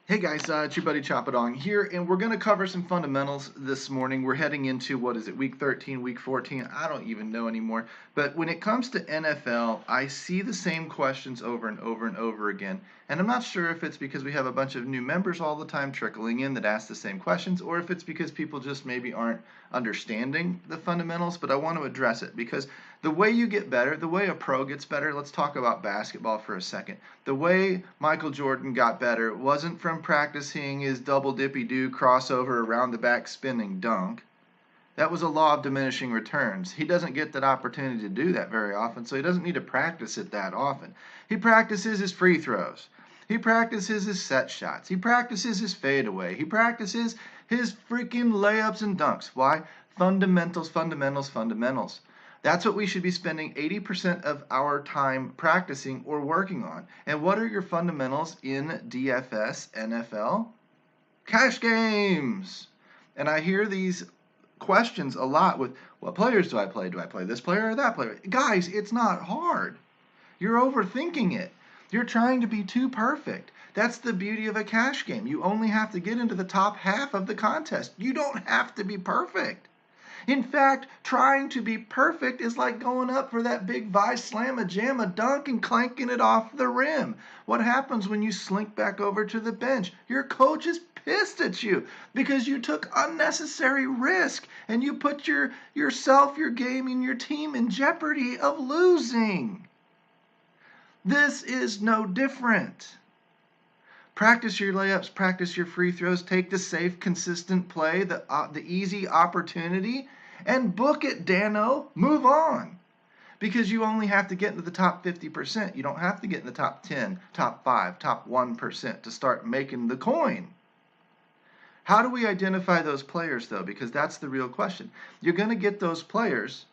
Hey guys, it's your buddy Chapadong here, and we're going to cover some fundamentals this morning. We're heading into, week 13, week 14? I don't even know anymore. But when it comes to NFL, I see the same questions over and over and over again. And I'm not sure if it's because we have a bunch of new members all the time trickling in that ask the same questions, or if it's because people just maybe aren't understanding the fundamentals. But I want to address it because the way you get better, the way a pro gets better, let's talk about basketball for a second. The way Michael Jordan got better wasn't from practicing his double dippy do crossover around the back spinning dunk. That was a law of diminishing returns. He doesn't get that opportunity to do that very often, so he doesn't need to practice it that often. He practices his free throws. He practices his set shots. He practices his fadeaway. He practices his freaking layups and dunks. Why? Fundamentals, fundamentals, fundamentals. That's what we should be spending 80% of our time practicing or working on. And what are your fundamentals in DFS, NFL? Cash games. And I hear these questions a lot with, what players do I play? Do I play this player or that player? Guys, it's not hard. You're overthinking it. You're trying to be too perfect. That's the beauty of a cash game. You only have to get into the top half of the contest. You don't have to be perfect. In fact, trying to be perfect is like going up for that big vice slam a jam a dunk and clanking it off the rim. What happens when you slink back over to the bench? Your coach is pissed at you because you took unnecessary risk and you put yourself, your game, and your team in jeopardy of losing. This is no different. Practice your layups, practice your free throws, take the safe, consistent play, the easy opportunity, and book it, Dano. Move on. Because you only have to get into the top 50%. You don't have to get in the top 10, top 5, top 1% to start making the coin. How do we identify those players, though? Because that's the real question. You're going to get those players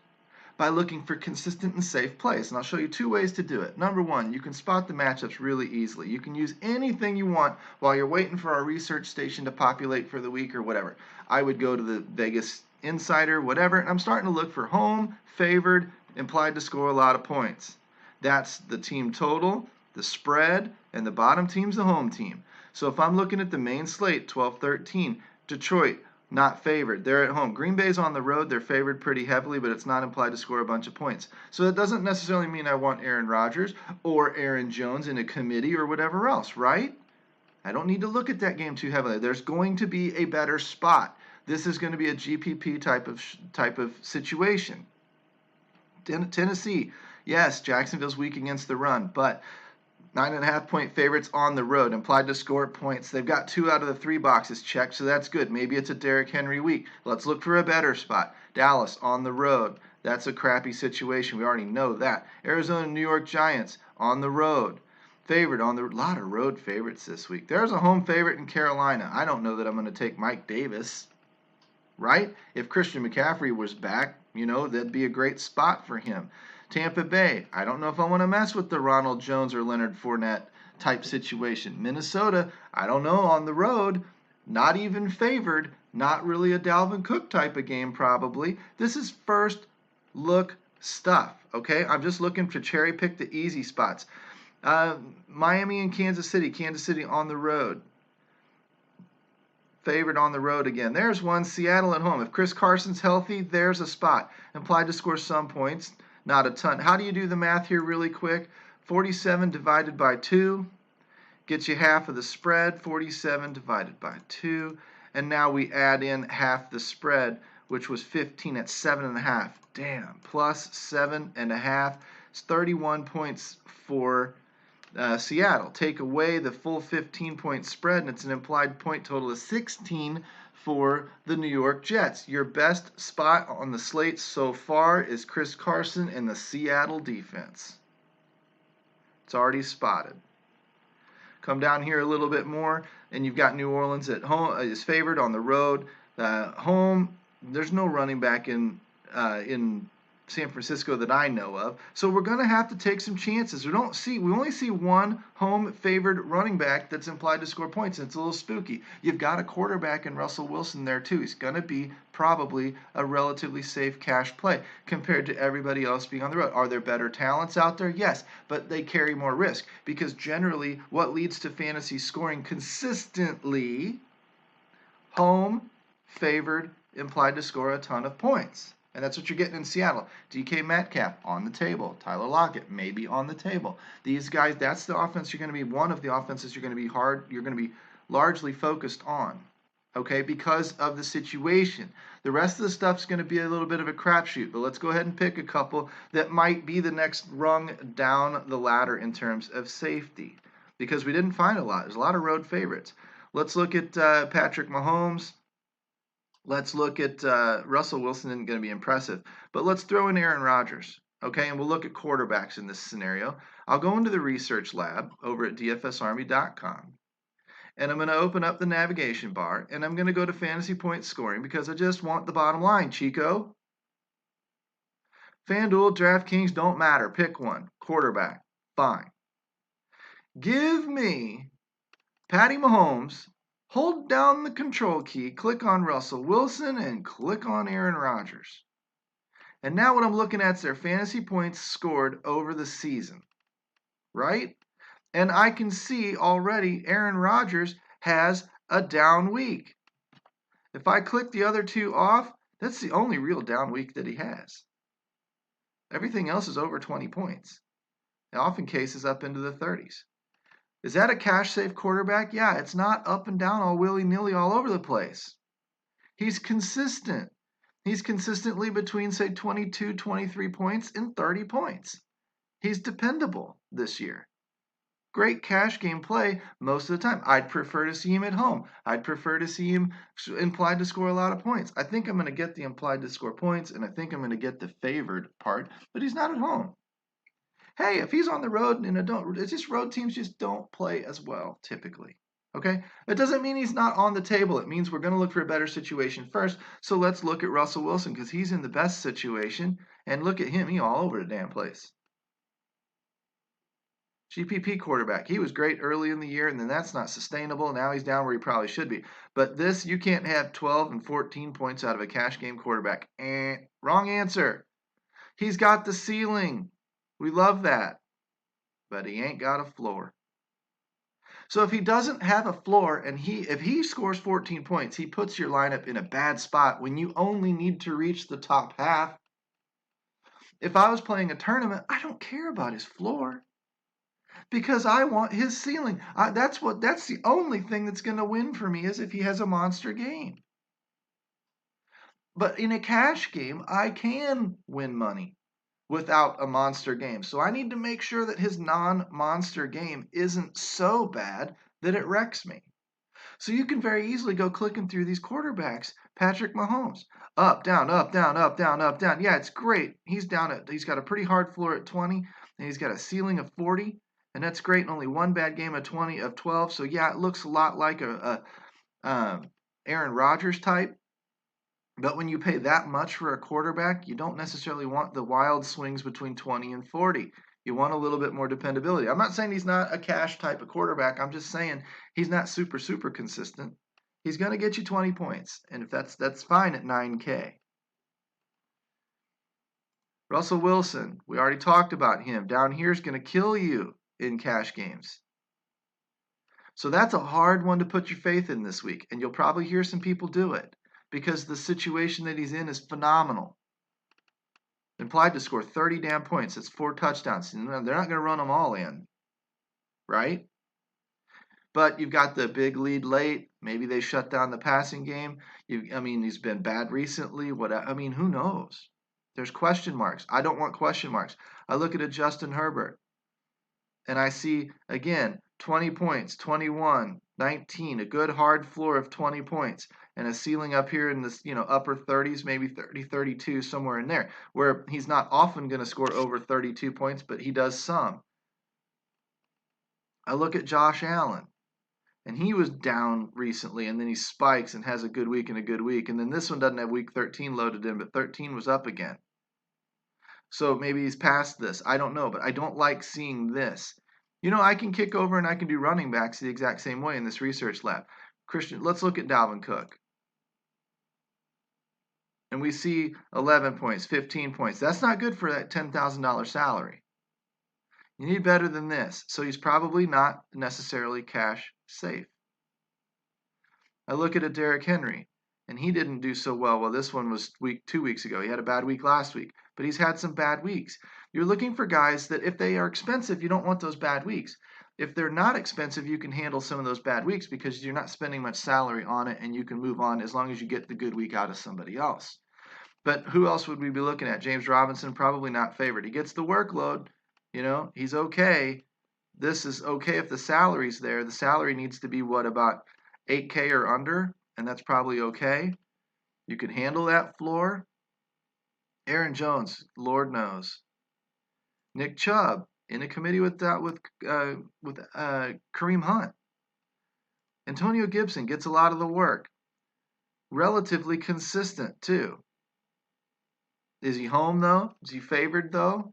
by looking for consistent and safe plays. And I'll show you two ways to do it. Number one, you can spot the matchups really easily. You can use anything you want while you're waiting for our research station to populate for the week or whatever. I would go to the Vegas Insider, whatever, and I'm starting to look for home, favored, implied to score a lot of points. That's the team total, the spread, and the bottom team's the home team. So if I'm looking at the main slate, 12-13, Detroit, not favored. They're at home. Green Bay's on the road. They're favored pretty heavily, but it's not implied to score a bunch of points. So that doesn't necessarily mean I want Aaron Rodgers or Aaron Jones in a committee or whatever else, right? I don't need to look at that game too heavily. There's going to be a better spot. This is going to be a GPP type of situation. Tennessee, yes, Jacksonville's weak against the run, but 9.5-point favorites on the road, implied to score points. They've got 2 out of the 3 boxes checked, so that's good. Maybe it's a Derrick Henry week. Let's look for a better spot. Dallas on the road. That's a crappy situation. We already know that. Arizona, New York Giants on the road. Favored on the lot of road favorites this week. There's a home favorite in Carolina. I don't know that I'm going to take Mike Davis, right? If Christian McCaffrey was back, that'd be a great spot for him. Tampa Bay, I don't know if I want to mess with the Ronald Jones or Leonard Fournette type situation. Minnesota, I don't know, on the road, not even favored, not really a Dalvin Cook type of game probably. This is first look stuff, okay? I'm just looking to cherry pick the easy spots. Miami and Kansas City on the road. Favored on the road again. There's one. Seattle at home. If Chris Carson's healthy, there's a spot. Implied to score some points. Not a ton. How do you do the math here really quick? 47 divided by 2 gets you half of the spread. 47 divided by 2. And now we add in half the spread, which was 15 at 7.5. Damn. Plus 7.5. It's 31 points for Seattle. Take away the full 15-point spread, and it's an implied point total of 16 for the New York Jets. Your best spot on the slate so far is Chris Carson and the Seattle defense. It's already spotted. Come down here a little bit more, and you've got New Orleans at home is favored on the road. Home, there's no running back in San Francisco that I know of. So we're going to have to take some chances. We only see one home favored running back that's implied to score points. And it's a little spooky. You've got a quarterback in Russell Wilson there too. He's going to be probably a relatively safe cash play compared to everybody else being on the road. Are there better talents out there? Yes, but they carry more risk because generally what leads to fantasy scoring consistently, home favored implied to score a ton of points. And that's what you're getting in Seattle. DK Metcalf on the table. Tyler Lockett maybe on the table. These guys, that's the offense you're going to be, one of the offenses you're going to be largely focused on. Okay, because of the situation. The rest of the stuff's going to be a little bit of a crapshoot, but let's go ahead and pick a couple that might be the next rung down the ladder in terms of safety. Because we didn't find a lot. There's a lot of road favorites. Let's look at Patrick Mahomes. Let's look at Russell Wilson. Isn't going to be impressive, but let's throw in Aaron Rodgers, okay? And we'll look at quarterbacks in this scenario. I'll go into the research lab over at dfsarmy.com, and I'm going to open up the navigation bar, and I'm going to go to fantasy point scoring because I just want the bottom line, Chico. FanDuel, DraftKings, don't matter. Pick one. Quarterback, fine. Give me Patty Mahomes. Hold down the control key, click on Russell Wilson, and click on Aaron Rodgers. And now what I'm looking at is their fantasy points scored over the season, right? And I can see already Aaron Rodgers has a down week. If I click the other two off, that's the only real down week that he has. Everything else is over 20 points. In often cases up into the 30s. Is that a cash safe quarterback? Yeah, it's not up and down all willy-nilly all over the place. He's consistent. He's consistently between, say, 22, 23 points and 30 points. He's dependable this year. Great cash game play most of the time. I'd prefer to see him at home. I'd prefer to see him implied to score a lot of points. I think I'm going to get the implied to score points, and I think I'm going to get the favored part, but he's not at home. Hey, if he's on the road, it's just road teams just don't play as well typically. Okay, it doesn't mean he's not on the table. It means we're going to look for a better situation first. So let's look at Russell Wilson because he's in the best situation. And look at him; he's all over the damn place. GPP quarterback. He was great early in the year, and then that's not sustainable. Now he's down where he probably should be. But this, you can't have 12 and 14 points out of a cash game quarterback. Wrong answer. He's got the ceiling. We love that. But he ain't got a floor. So if he doesn't have a floor and if he scores 14 points, he puts your lineup in a bad spot when you only need to reach the top half. If I was playing a tournament, I don't care about his floor because I want his ceiling. That's the only thing that's going to win for me is if he has a monster game. But in a cash game, I can win money without a monster game. So I need to make sure that his non-monster game isn't so bad that it wrecks me. So you can very easily go clicking through these quarterbacks. Patrick Mahomes, up, down, up, down, up, down, up, down. Yeah, it's great. He's got a pretty hard floor at 20, and he's got a ceiling of 40, and that's great. And only one bad game of 12. So yeah, it looks a lot like a Aaron Rodgers type. But when you pay that much for a quarterback, you don't necessarily want the wild swings between 20 and 40. You want a little bit more dependability. I'm not saying he's not a cash type of quarterback. I'm just saying he's not super, super consistent. He's going to get you 20 points, and if that's fine at 9K. Russell Wilson, we already talked about him. Down here is going to kill you in cash games. So that's a hard one to put your faith in this week, and you'll probably hear some people do it because the situation that he's in is phenomenal. Implied to score 30 damn points. That's 4 touchdowns. They're not going to run them all in, right? But you've got the big lead late. Maybe they shut down the passing game. He's been bad recently. Who knows? There's question marks. I don't want question marks. I look at a Justin Herbert, and I see, again, 20 points, 21, 19, a good hard floor of 20 points, and a ceiling up here in this, upper 30s, maybe 30, 32, somewhere in there, where he's not often going to score over 32 points, but he does some. I look at Josh Allen, and he was down recently, and then he spikes and has a good week and a good week, and then this one doesn't have week 13 loaded in, but 13 was up again. So maybe he's past this. I don't know, but I don't like seeing this. I can kick over and I can do running backs the exact same way in this research lab. Christian, let's look at Dalvin Cook. And we see 11 points, 15 points. That's not good for that $10,000 salary. You need better than this. So he's probably not necessarily cash safe. I look at a Derrick Henry, and he didn't do so well. Well, this one was 2 weeks ago. He had a bad week last week, but he's had some bad weeks. You're looking for guys that if they are expensive, you don't want those bad weeks. If they're not expensive, you can handle some of those bad weeks because you're not spending much salary on it and you can move on as long as you get the good week out of somebody else. But who else would we be looking at? James Robinson, probably not favored. He gets the workload. He's okay. This is okay if the salary's there. The salary needs to be what, about 8K or under, and that's probably okay. You can handle that floor. Aaron Jones, Lord knows. Nick Chubb in a committee with Kareem Hunt. Antonio Gibson gets a lot of the work. Relatively consistent too. Is he home though? Is he favored though?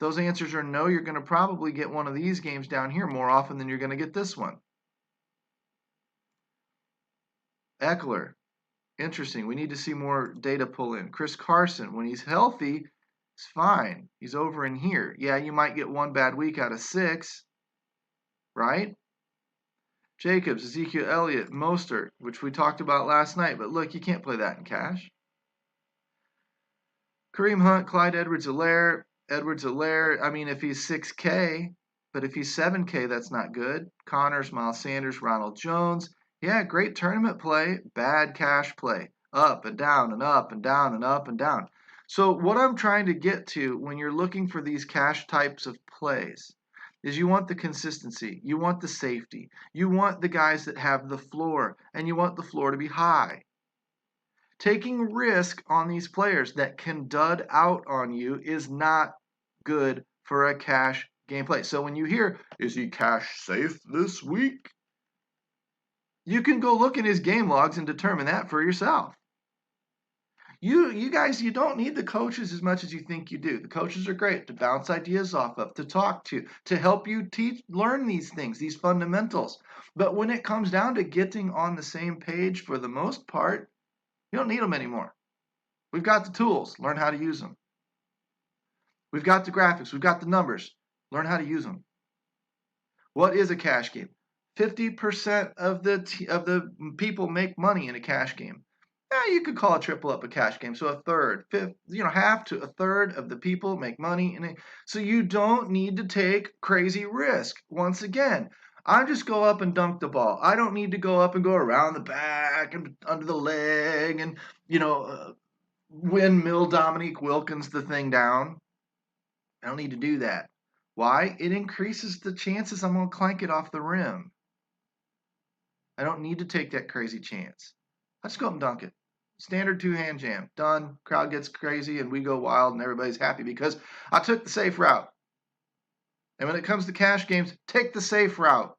Those answers are no. You're going to probably get one of these games down here more often than you're going to get this one. Eckler, interesting. We need to see more data pull in. Chris Carson, when he's healthy, it's fine. He's over in here. Yeah, you might get one bad week out of 6, right? Jacobs, Ezekiel Elliott, Mostert, which we talked about last night. But look, you can't play that in cash. Kareem Hunt, Clyde Edwards-Helaire. I mean, if he's 6K, but if he's 7K, that's not good. Connors, Miles Sanders, Ronald Jones. Yeah, great tournament play, bad cash play. Up and down and up and down and up and down. So what I'm trying to get to when you're looking for these cash types of plays is you want the consistency, you want the safety, you want the guys that have the floor, and you want the floor to be high. Taking risk on these players that can dud out on you is not good for a cash gameplay. So when you hear, is he cash safe this week? You can go look in his game logs and determine that for yourself. You guys, you don't need the coaches as much as you think you do. The coaches are great to bounce ideas off of, to talk to help you learn these things, these fundamentals. But when it comes down to getting on the same page for the most part, you don't need them anymore. We've got the tools. Learn how to use them. We've got the graphics. We've got the numbers. Learn how to use them. What is a cash game? 50% of the people make money in a cash game. Yeah, you could call a triple up a cash game. So a third, half to a third of the people make money in it. So you don't need to take crazy risk. Once again, I just go up and dunk the ball. I don't need to go up and go around the back and under the leg and, windmill Dominique Wilkins the thing down. I don't need to do that. Why? It increases the chances I'm going to clank it off the rim. I don't need to take that crazy chance. I just go up and dunk it. Standard 2-hand jam. Done. Crowd gets crazy and we go wild and everybody's happy because I took the safe route. And when it comes to cash games, take the safe route.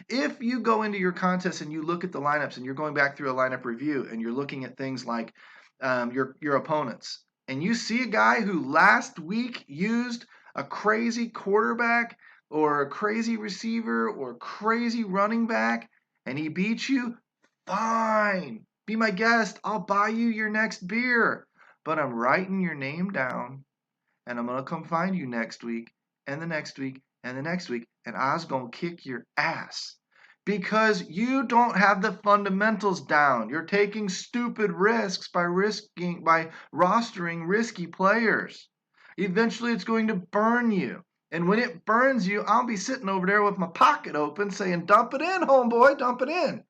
If you go into your contest and you look at the lineups and you're going back through a lineup review and you're looking at things like your opponents, and you see a guy who last week used a crazy quarterback or a crazy receiver or crazy running back and he beats you, fine. Be my guest. I'll buy you your next beer. But I'm writing your name down and I'm going to come find you next week and the next week and the next week and I was going to kick your ass. Because you don't have the fundamentals down. You're taking stupid risks by rostering risky players. Eventually it's going to burn you. And when it burns you, I'll be sitting over there with my pocket open saying, dump it in, homeboy, dump it in.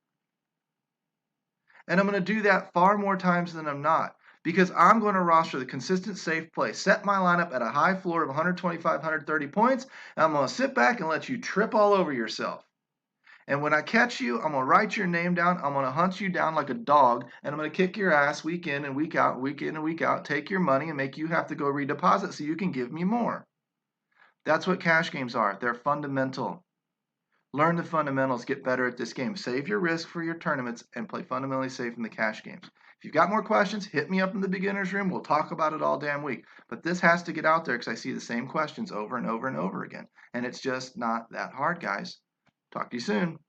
And I'm going to do that far more times than I'm not. Because I'm going to roster the consistent, safe play. Set my lineup at a high floor of 125, 130 points. And I'm going to sit back and let you trip all over yourself. And when I catch you, I'm going to write your name down. I'm going to hunt you down like a dog. And I'm going to kick your ass week in and week out, week in and week out, take your money and make you have to go redeposit so you can give me more. That's what cash games are. They're fundamental. Learn the fundamentals, get better at this game. Save your risk for your tournaments and play fundamentally safe in the cash games. If you've got more questions, hit me up in the beginner's room. We'll talk about it all damn week. But this has to get out there because I see the same questions over and over and over again. And it's just not that hard, guys. Talk to you soon.